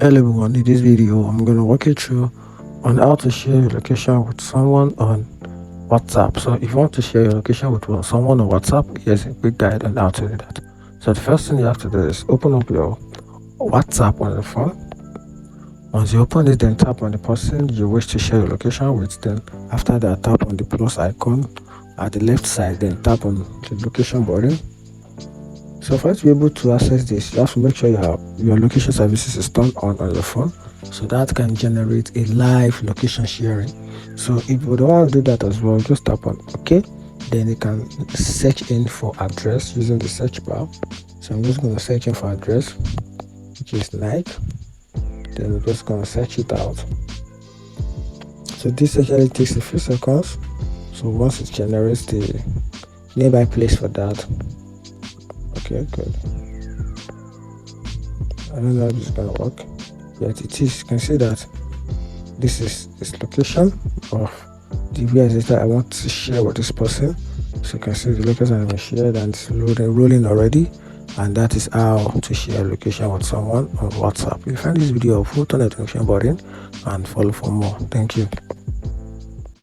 Hello everyone, in this video I'm going to walk you through on how to share your location with someone on WhatsApp. So if you want to share your location with someone on WhatsApp, here's a quick guide on how to do that. So the first thing you have to do is open up your WhatsApp on the phone. Once you open it, then tap on the person you wish to share your location with. Then after that, tap on the plus icon at the left side, then tap on the location button. So for you to be able to access this, you have to make sure your location services is turned on your phone, so that can generate a live location sharing. So if you would want to do that as well, just tap on OK. Then you can search in for address using the search bar. So I'm just going to search in for address, which is Nike. Then we're just going to search it out. So this actually takes a few seconds. So once it generates the nearby place for that. Okay, good. I don't know if it's gonna work. Yet it is. You can see that this is this location of the VSS that I want to share with this person. So you can see the location has been shared and it's rolling already. And that is how to share location with someone on WhatsApp. If you find this video helpful, turn the notification button and follow for more. Thank you.